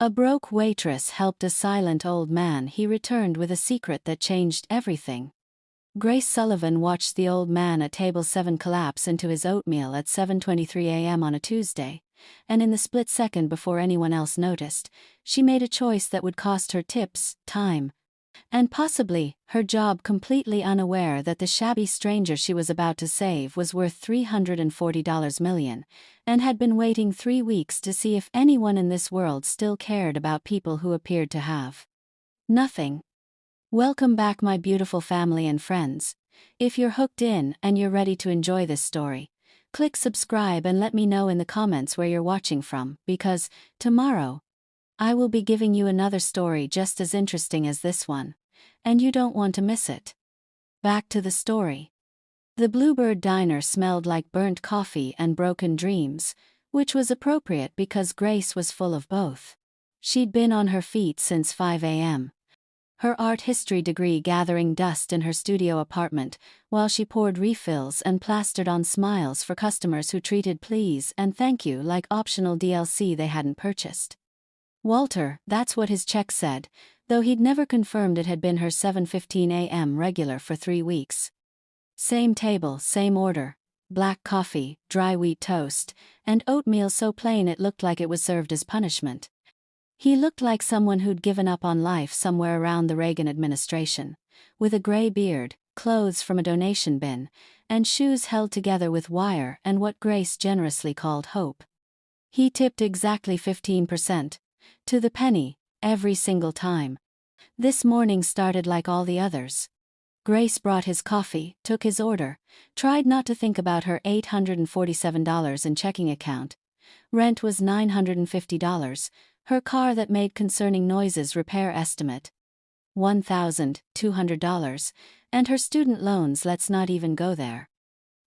A broke waitress helped a silent old man. He returned with a secret that changed everything. Grace Sullivan watched the old man at table 7 collapse into his oatmeal at 7:23 a.m. on a Tuesday, and in the split second before anyone else noticed, she made a choice that would cost her tips, time, and possibly her job, completely unaware that the shabby stranger she was about to save was worth $340 million, and had been waiting 3 weeks to see if anyone in this world still cared about people who appeared to have nothing. Welcome back, my beautiful family and friends. If you're hooked in and you're ready to enjoy this story, click subscribe and let me know in the comments where you're watching from, because tomorrow I will be giving you another story just as interesting as this one, and you don't want to miss it. Back to the story. The Bluebird Diner smelled like burnt coffee and broken dreams, which was appropriate because Grace was full of both. She'd been on her feet since 5 a.m. Her art history degree gathering dust in her studio apartment, while she poured refills and plastered on smiles for customers who treated please and thank you like optional DLC they hadn't purchased. Walter, that's what his check said, though he'd never confirmed it had been her 7:15 a.m. regular for 3 weeks. Same table, same order, black coffee, dry wheat toast, and oatmeal so plain it looked like it was served as punishment. He looked like someone who'd given up on life somewhere around the Reagan administration, with a gray beard, clothes from a donation bin, and shoes held together with wire and what Grace generously called hope. He tipped exactly 15%, to the penny, every single time. This morning started like all the others. Grace brought his coffee, took his order, tried not to think about her $847 in checking account. Rent was $950, her car that made concerning noises repair estimate $1,200, and her student loans, let's not even go there.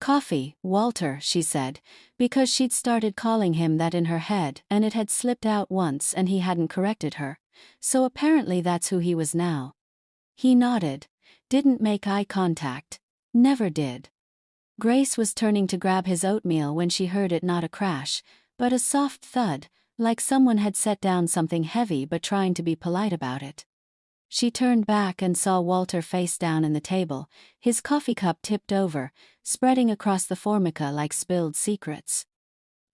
Coffee, Walter, she said, because she'd started calling him that in her head and it had slipped out once and he hadn't corrected her, so apparently that's who he was now. He nodded, didn't make eye contact, never did. Grace was turning to grab his oatmeal when she heard it, not a crash, but a soft thud, like someone had set down something heavy but trying to be polite about it. She turned back and saw Walter face down in the table, his coffee cup tipped over, spreading across the formica like spilled secrets.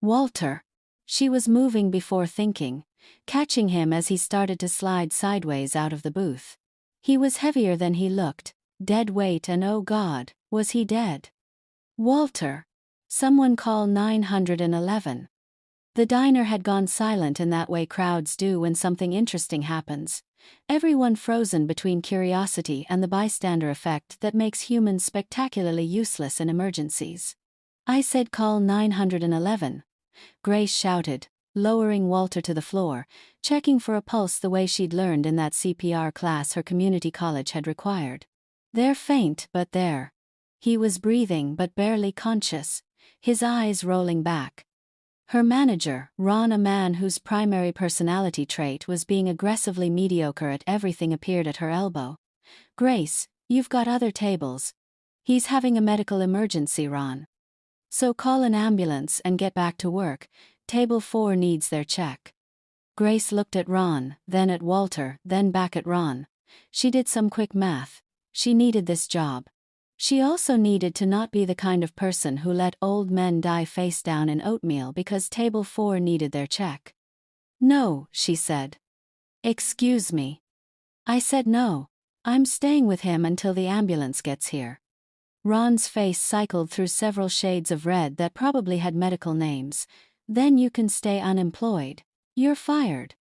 Walter! She was moving before thinking, catching him as he started to slide sideways out of the booth. He was heavier than he looked, dead weight, and oh God, was he dead? Walter! Someone call 911. The diner had gone silent in that way crowds do when something interesting happens. Everyone frozen between curiosity and the bystander effect that makes humans spectacularly useless in emergencies. I said call 911. Grace shouted, lowering Walter to the floor, checking for a pulse the way she'd learned in that CPR class her community college had required. They're faint, but there. He was breathing but barely conscious, his eyes rolling back. Her manager, Ron, a man whose primary personality trait was being aggressively mediocre at everything, appeared at her elbow. Grace, you've got other tables. He's having a medical emergency, Ron. So call an ambulance and get back to work. Table 4 needs their check. Grace looked at Ron, then at Walter, then back at Ron. She did some quick math. She needed this job. She also needed to not be the kind of person who let old men die face down in oatmeal because table 4 needed their check. No, she said. Excuse me. I said no. I'm staying with him until the ambulance gets here. Ron's face cycled through several shades of red that probably had medical names. Then you can stay unemployed. You're fired.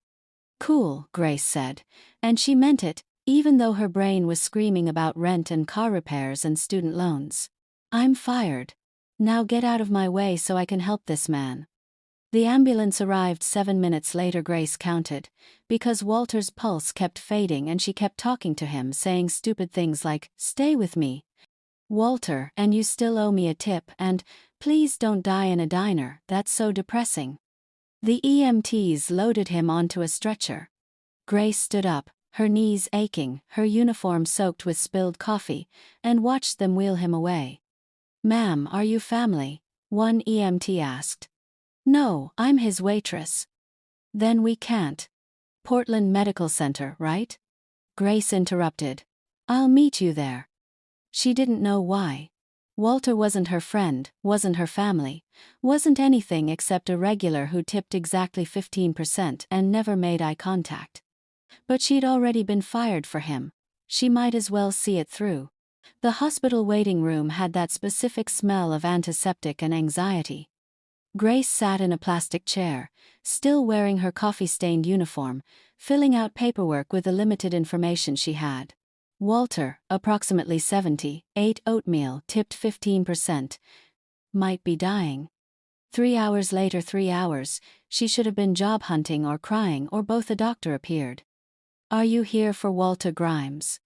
Cool, Grace said, and she meant it, even though her brain was screaming about rent and car repairs and student loans. I'm fired. Now get out of my way so I can help this man. The ambulance arrived 7 minutes later, Grace counted, because Walter's pulse kept fading and she kept talking to him, saying stupid things like, stay with me, Walter, and you still owe me a tip, and please don't die in a diner, that's so depressing. The EMTs loaded him onto a stretcher. Grace stood up, her knees aching, her uniform soaked with spilled coffee, and watched them wheel him away. Ma'am, are you family? One EMT asked. No, I'm his waitress. Then we can't. Portland Medical Center, right? Grace interrupted. I'll meet you there. She didn't know why. Walter wasn't her friend, wasn't her family, wasn't anything except a regular who tipped exactly 15% and never made eye contact. But she'd already been fired for him. She might as well see it through. The hospital waiting room had that specific smell of antiseptic and anxiety. Grace sat in a plastic chair, still wearing her coffee-stained uniform, filling out paperwork with the limited information she had. Walter, approximately 70, ate oatmeal, tipped 15%. Might be dying. 3 hours later, 3 hours, she should have been job hunting or crying or both. A doctor appeared. Are you here for Walter Grimes?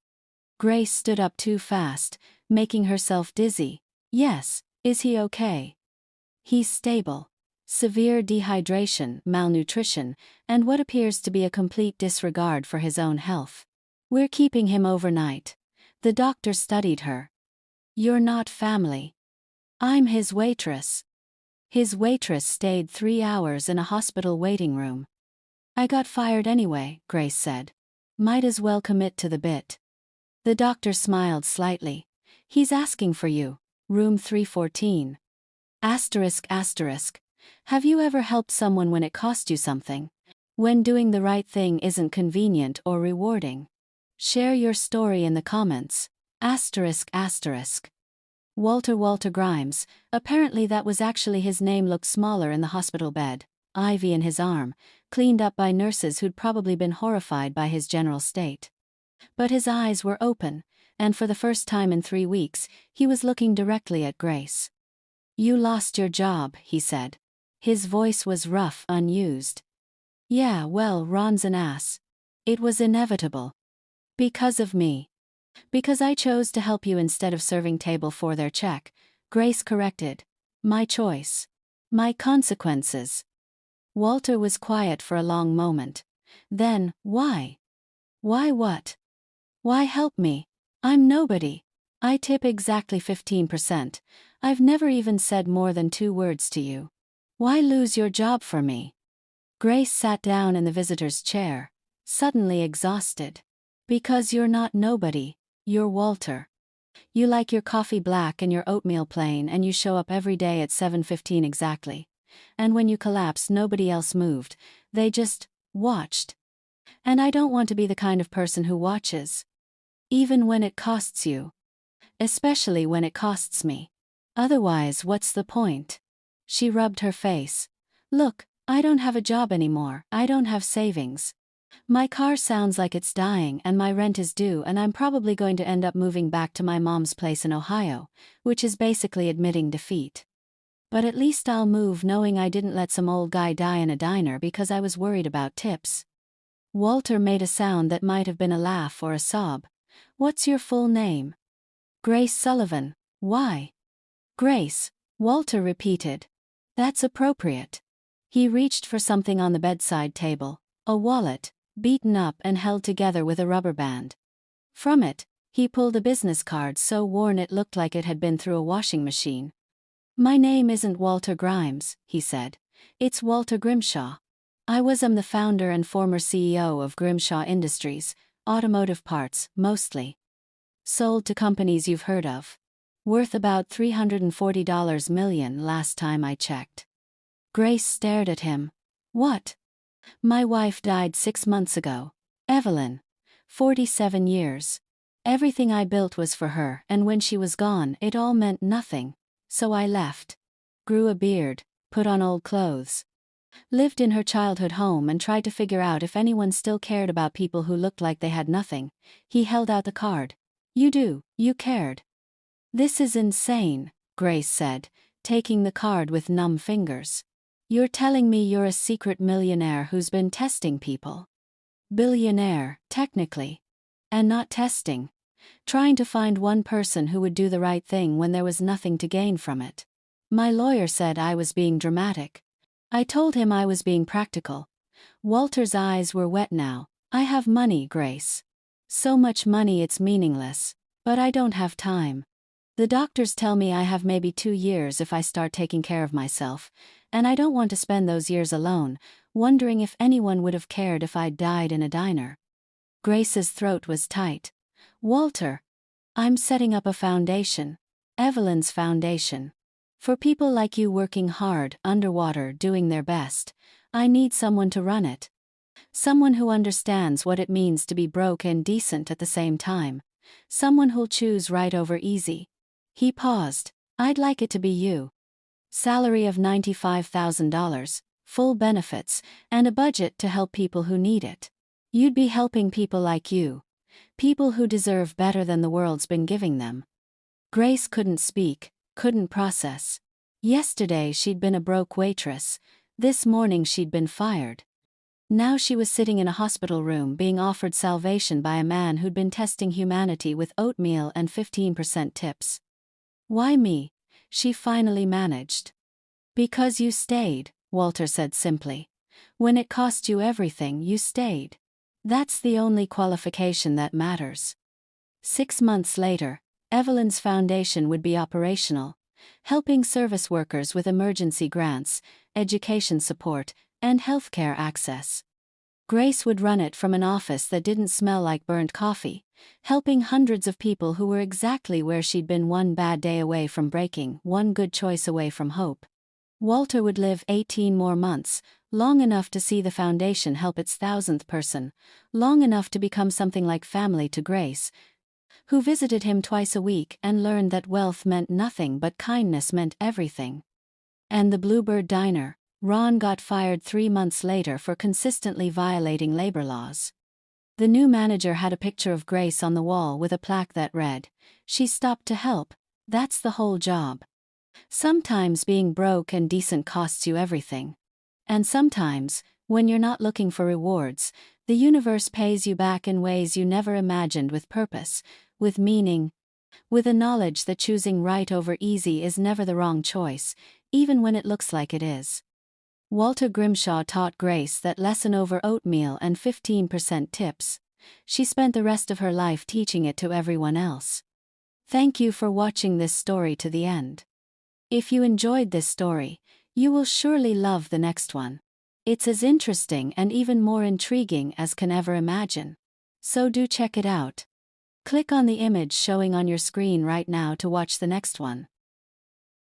Grace stood up too fast, making herself dizzy. Yes, is he okay? He's stable. Severe dehydration, malnutrition, and what appears to be a complete disregard for his own health. We're keeping him overnight. The doctor studied her. You're not family. I'm his waitress. His waitress stayed 3 hours in a hospital waiting room. I got fired anyway, Grace said. Might as well commit to the bit. The doctor smiled slightly. He's asking for you. Room 314. Asterisk asterisk. Have you ever helped someone when it cost you something? When doing the right thing isn't convenient or rewarding? Share your story in the comments. Asterisk asterisk. Walter Grimes, apparently that was actually his name, looked smaller in the hospital bed, ivy in his arm, cleaned up by nurses who'd probably been horrified by his general state. But his eyes were open, and for the first time in 3 weeks, he was looking directly at Grace. You lost your job, he said. His voice was rough, unused. Yeah, well, Ron's an ass. It was inevitable. Because of me. Because I chose to help you instead of serving table for their check, Grace corrected. My choice. My consequences. Walter was quiet for a long moment. Then, why? Why what? Why help me? I'm nobody. I tip exactly 15%. I've never even said more than 2 words to you. Why lose your job for me? Grace sat down in the visitor's chair, suddenly exhausted. Because you're not nobody, you're Walter. You like your coffee black and your oatmeal plain, and you show up every day at 7:15 exactly. And when you collapse, nobody else moved, they just watched. And I don't want to be the kind of person who watches. Even when it costs you. Especially when it costs me. Otherwise, what's the point? She rubbed her face. Look, I don't have a job anymore, I don't have savings. My car sounds like it's dying and my rent is due, and I'm probably going to end up moving back to my mom's place in Ohio, which is basically admitting defeat. But at least I'll move knowing I didn't let some old guy die in a diner because I was worried about tips. Walter made a sound that might have been a laugh or a sob. What's your full name? Grace Sullivan. Why? Grace, Walter repeated. That's appropriate. He reached for something on the bedside table, a wallet, beaten up and held together with a rubber band. From it, he pulled a business card so worn it looked like it had been through a washing machine. My name isn't Walter Grimes, he said. It's Walter Grimshaw. I'm the founder and former CEO of Grimshaw Industries, automotive parts, mostly. Sold to companies you've heard of. Worth about $340 million last time I checked. Grace stared at him. What? My wife died 6 months ago. Evelyn. 47 years. Everything I built was for her, and when she was gone, it all meant nothing. So I left. Grew a beard, put on old clothes. Lived in her childhood home and tried to figure out if anyone still cared about people who looked like they had nothing. He held out the card. You cared. This is insane, Grace said, taking the card with numb fingers. You're telling me you're a secret millionaire who's been testing people? Billionaire, technically. And not testing. Trying to find one person who would do the right thing when there was nothing to gain from it. My lawyer said I was being dramatic. I told him I was being practical. Walter's eyes were wet now. I have money, Grace. So much money it's meaningless. But I don't have time. The doctors tell me I have maybe 2 years if I start taking care of myself, and I don't want to spend those years alone, wondering if anyone would have cared if I'd died in a diner. Grace's throat was tight. Walter, I'm setting up a foundation. Evelyn's foundation. For people like you working hard, underwater, doing their best. I need someone to run it. Someone who understands what it means to be broke and decent at the same time. Someone who'll choose right over easy. He paused. I'd like it to be you. Salary of $95,000, full benefits, and a budget to help people who need it. You'd be helping people like you. People who deserve better than the world's been giving them. Grace couldn't speak, couldn't process. Yesterday she'd been a broke waitress. This morning she'd been fired. Now she was sitting in a hospital room being offered salvation by a man who'd been testing humanity with oatmeal and 15% tips. Why me? She finally managed. Because you stayed, Walter said simply. When it cost you everything, you stayed. That's the only qualification that matters. 6 months later, Evelyn's foundation would be operational, helping service workers with emergency grants, education support, and healthcare access. Grace would run it from an office that didn't smell like burnt coffee, helping hundreds of people who were exactly where she'd been, one bad day away from breaking, one good choice away from hope. Walter would live 18 more months, long enough to see the foundation help its 1,000th person, long enough to become something like family to Grace, who visited him twice a week and learned that wealth meant nothing but kindness meant everything. And the Bluebird Diner, Ron got fired 3 months later for consistently violating labor laws. The new manager had a picture of Grace on the wall with a plaque that read, "She stopped to help, that's the whole job." Sometimes being broke and decent costs you everything. And sometimes, when you're not looking for rewards, the universe pays you back in ways you never imagined, with purpose, with meaning, with a knowledge that choosing right over easy is never the wrong choice, even when it looks like it is. Walter Grimshaw taught Grace that lesson over oatmeal and 15% tips. She spent the rest of her life teaching it to everyone else. Thank you for watching this story to the end. If you enjoyed this story, you will surely love the next one. It's as interesting and even more intriguing as can ever imagine. So do check it out. Click on the image showing on your screen right now to watch the next one.